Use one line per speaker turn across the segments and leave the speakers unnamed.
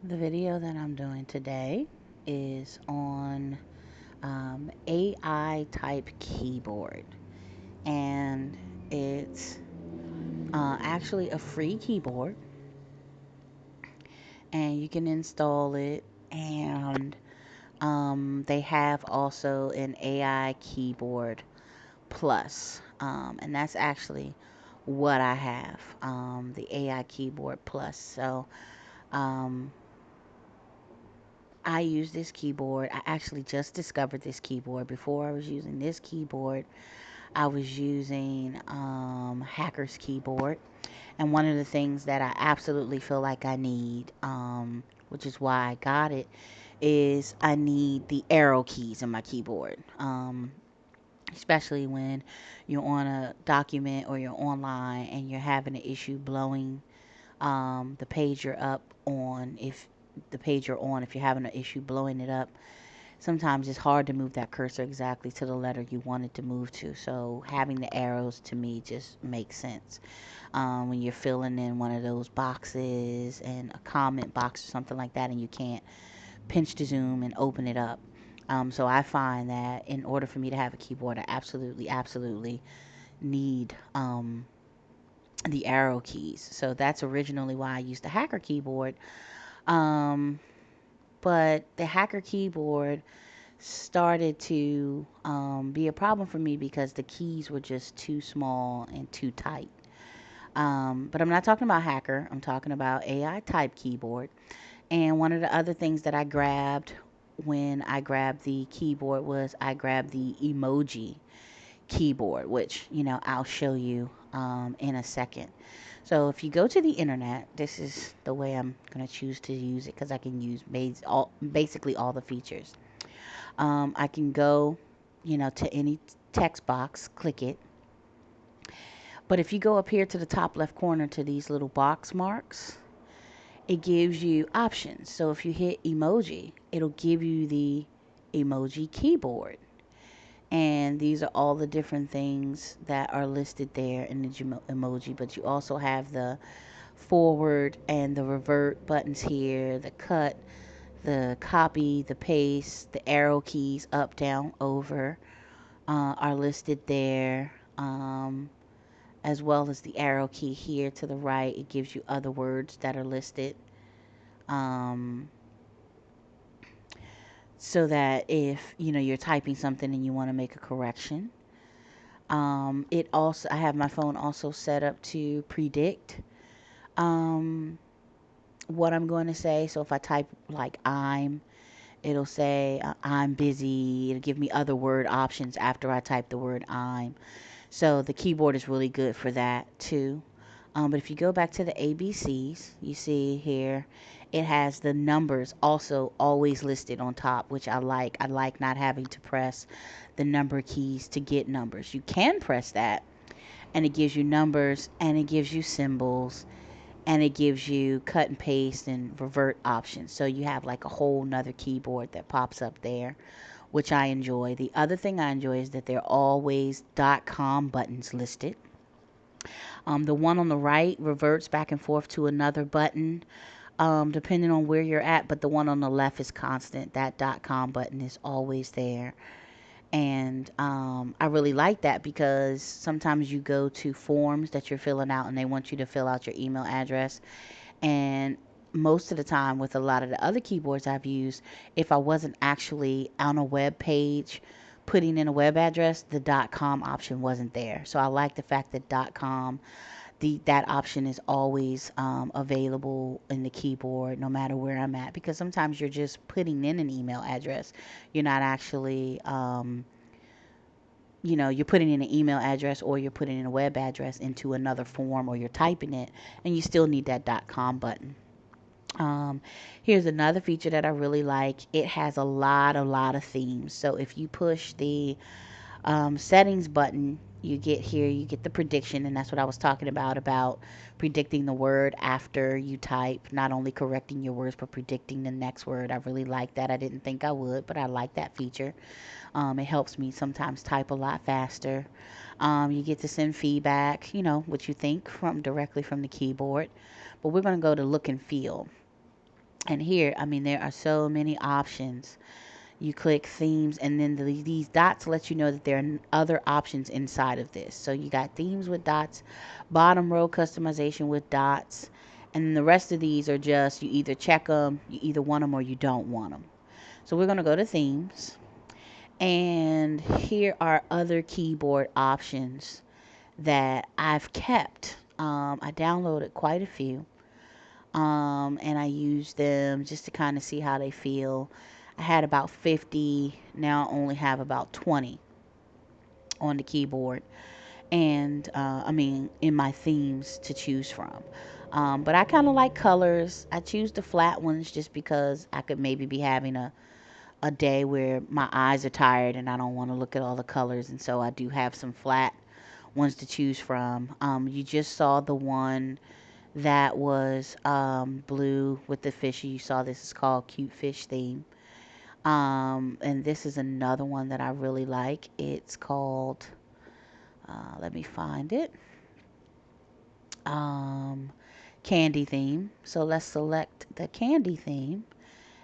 The video that I'm doing today is on AI type keyboard, and it's actually a free keyboard, and you can install it. And they have also an AI keyboard plus, and that's actually what I have, the AI keyboard plus. So um, I use this keyboard. I actually just discovered this keyboard. Before I was using this keyboard, I was using Hacker's keyboard. And one of the things that I absolutely feel like I need, which is why I got it, is I need the arrow keys in my keyboard. Especially when you're on a document or you're online and you're having an issue blowing the page you're up on. If the page you're on, if you're having an issue blowing it up, sometimes it's hard to move that cursor exactly to the letter you want it to move to. So having the arrows to me just makes sense. When you're filling in one of those boxes and a comment box or something like that, and you can't pinch to zoom and open it up. So I find that in order for me to have a keyboard, I absolutely need the arrow keys. So that's originally why I used the hacker keyboard. Um, but the hacker keyboard started to be a problem for me because the keys were just too small and too tight. But I'm not talking about hacker, I'm talking about AI type keyboard. And one of the other things that I grabbed when I grabbed the keyboard was I grabbed the Emoji Keyboard, which, I'll show you in a second. So if you go to the internet, this is the way I'm going to choose to use it because I can use basically all the features. I can go, to any text box, click it. But if you go up here to the top left corner to these little box marks, it gives you options. So if you hit emoji, it'll give you the emoji keyboard. And these are all the different things that are listed there in the emoji. But you also have the forward and the revert buttons here, the cut, the copy, the paste, the arrow keys up, down, over are listed there. As well as the arrow key here to the right. It gives you other words that are listed. Um, so that if you're typing something and you want to make a correction, it also I have my phone also set up to predict um, what I'm going to say. So if I type like it'll say I'm busy. It'll give me other word options after I type the word I'm. So the keyboard is really good for that too. But if you go back to the ABCs, you see here it has the numbers also always listed on top, which I like. I like not having to press the number keys to get numbers. You can press that, and it gives you numbers, and it gives you symbols, and it gives you cut and paste and revert options. So you have like a whole nother keyboard that pops up there, which I enjoy. The other thing I enjoy is that there are always .com buttons listed. The one on the right reverts back and forth to another button, depending on where you're at, but the one on the left is constant. That .com button is always there. And I really like that because sometimes you go to forms that you're filling out and they want you to fill out your email address. And most of the time, with a lot of the other keyboards I've used, if I wasn't actually on a web page putting in a web address, the .com option wasn't there. So I like the fact that .com, that option is always available in the keyboard no matter where I'm at, because sometimes you're just putting in an email address. You're not actually you're putting in an email address or you're putting in a web address into another form, or you're typing it and you still need that .com button. um, Here's another feature that I really like. It has a lot of themes. So if you push the settings button, you get the prediction, and that's what I was talking about predicting the word after you type, not only correcting your words but predicting the next word. I really like that. I didn't think I would, but I like that feature. It helps me sometimes type a lot faster. You get to send feedback, what you think from directly from the keyboard. But we're going to go to look and feel. And here, I mean, there are so many options. You click themes, and then these dots let you know that there are other options inside of this. So you got themes with dots, bottom row customization with dots, and then the rest of these are just you either check them, you either want them or you don't want them. So we're going to go to themes, and here are other keyboard options that I've kept. I downloaded quite a few, and I used them just to kind of see how they feel. I had about 50, now I only have about 20 on the keyboard, and I mean, in my themes to choose from. But I kind of like colors. I choose the flat ones just because I could maybe be having a day where my eyes are tired and I don't want to look at all the colors, and so I do have some flat ones to choose from. You just saw the one that was blue with the fishy. You saw this is called Cute Fish Theme. And this is another one that I really like. It's called, let me find it, um, Candy Theme. So let's select the Candy Theme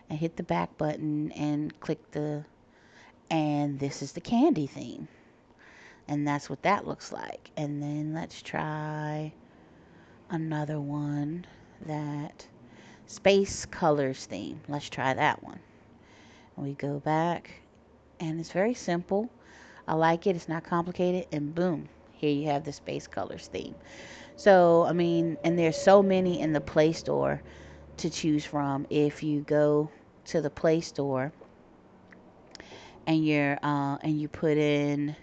and hit the back button and click and this is the Candy Theme. And that's what that looks like. And then let's try another one, that Space Colors theme. Let's try that one. And we go back, and it's very simple. I like it. It's not complicated. And boom, here you have the Space Colors theme. So, I mean, and there's so many in the Play Store to choose from. If you go to the Play Store and you put in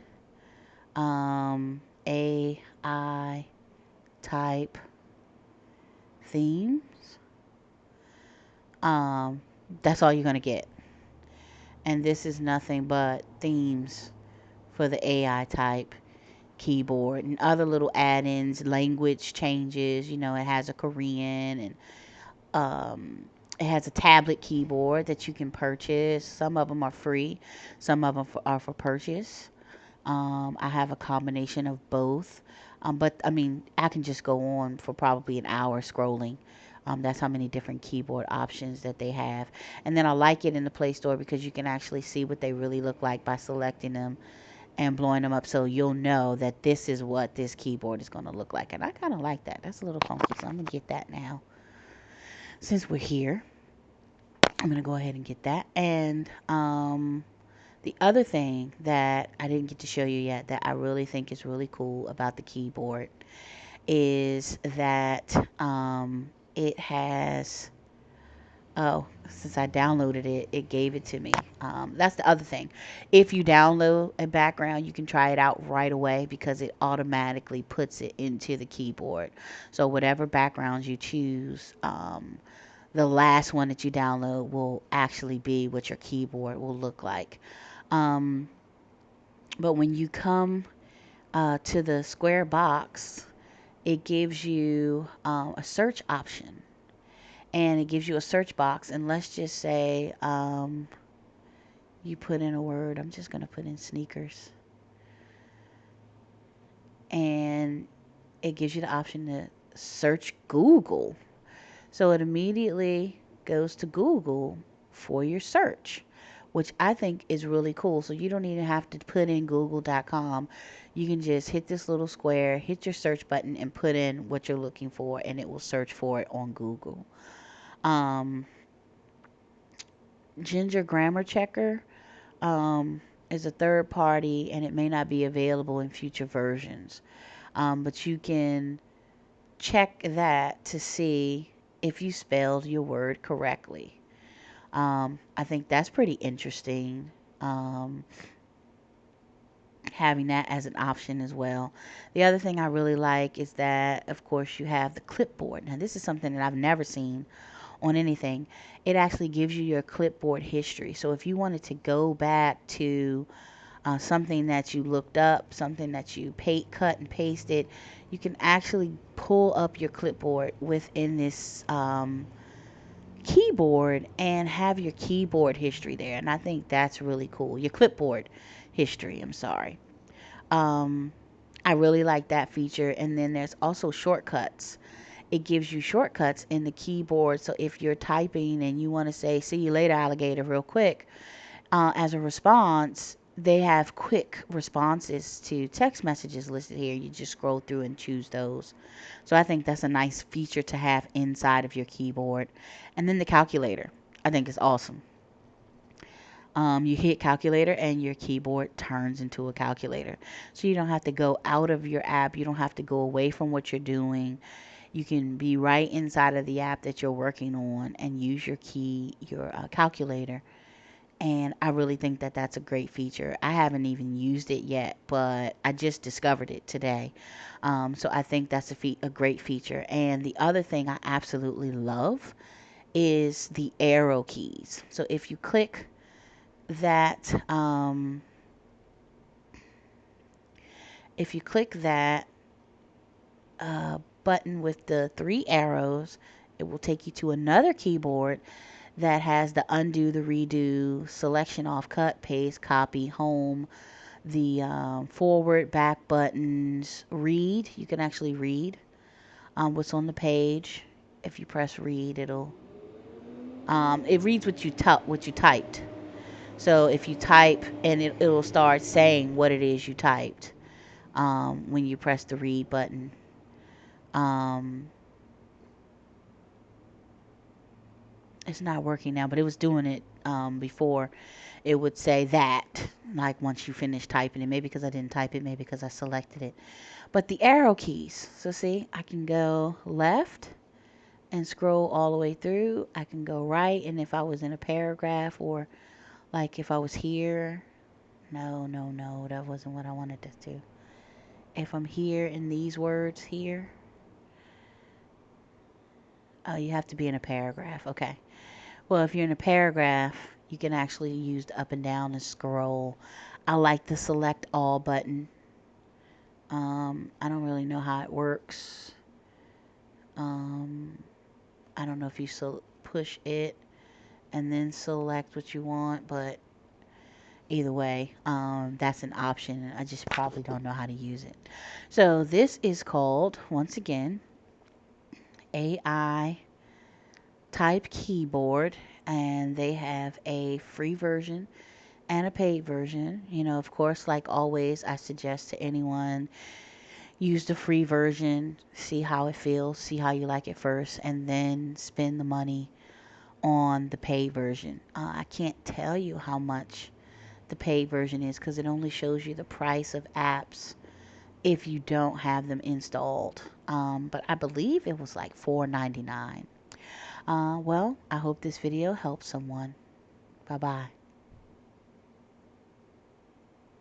AI type themes, um, that's all you're gonna get. And this is nothing but themes for the AI type keyboard and other little add-ins, language changes. It has a Korean, and it has a tablet keyboard that you can purchase. Some of them are free, some of them are for purchase. I have a combination of both. But I mean, I can just go on for probably an hour scrolling. That's how many different keyboard options that they have. And then I like it in the Play Store because you can actually see what they really look like by selecting them and blowing them up, so you'll know that this is what this keyboard is going to look like. And I kind of like that. That's a little funky, so I'm going to get that now. Since we're here, I'm going to go ahead and get that. And the other thing that I didn't get to show you yet that I really think is really cool about the keyboard is that it has, oh, since I downloaded it, it gave it to me. That's the other thing. If you download a background, you can try it out right away because it automatically puts it into the keyboard. So whatever backgrounds you choose, the last one that you download will actually be what your keyboard will look like. Um, but when you come to the square box, it gives you a search option, and it gives you a search box. And let's just say you put in a word. I'm just going to put in sneakers, and it gives you the option to search Google. So it immediately goes to Google for your search, which I think is really cool. So you don't even have to put in google.com. You can just hit this little square, hit your search button, and put in what you're looking for, and it will search for it on Google. Um, Ginger Grammar Checker um, is a third party, and it may not be available in future versions. But you can check that to see if you spelled your word correctly. I think that's pretty interesting, having that as an option as well. The other thing I really like is that, of course, you have the clipboard. Now, this is something that I've never seen on anything. It actually gives you your clipboard history. So if you wanted to go back to something that you looked up, something that you cut and pasted, you can actually pull up your clipboard within this keyboard and have your keyboard history there. And I think that's really cool. Your clipboard history, I'm sorry. Um, I really like that feature. And then there's also shortcuts it gives you shortcuts in the keyboard. So if you're typing and you want to say, "See you later, alligator," real quick, as a response, they have quick responses to text messages listed here. You just scroll through and choose those. So I think that's a nice feature to have inside of your keyboard. And then the calculator, I think is awesome. You hit calculator and your keyboard turns into a calculator. So you don't have to go out of your app. You don't have to go away from what you're doing. You can be right inside of the app that you're working on and use your calculator. And I really think that that's a great feature. I haven't even used it yet, but I just discovered it today. So I think that's a great feature. And the other thing I absolutely love is the arrow keys. So if you click that, if you click that button with the three arrows, it will take you to another keyboard that has the undo, the redo, selection off, cut, paste, copy, home, the forward, back buttons, read. You can actually read what's on the page. If you press read, it reads what you typed. So if you type, and it'll start saying what it is you typed when you press the read button. Um, it's not working now, but it was doing it before. It would say that, like once you finish typing it. Maybe because I didn't type it, maybe because I selected it. But the arrow keys, so see, I can go left and scroll all the way through. I can go right, and if I was in a paragraph, or like if I was here, no, that wasn't what I wanted to do. If I'm here in these words here, oh, you have to be in a paragraph. Okay. Well, if you're in a paragraph, you can actually use the up and down and scroll. I like the select all button. I don't really know how it works. Um, I don't know if you push it and then select what you want, but either way, that's an option. I just probably don't know how to use it. So this is called, once again, AI Type Keyboard, and they have a free version and a paid version. You know, of course, like always, I suggest to anyone, use the free version, see how it feels, see how you like it first, and then spend the money on the paid version. I can't tell you how much the paid version is because it only shows you the price of apps if you don't have them installed. But I believe it was like $4.99. Well, I hope this video helps someone. Bye bye.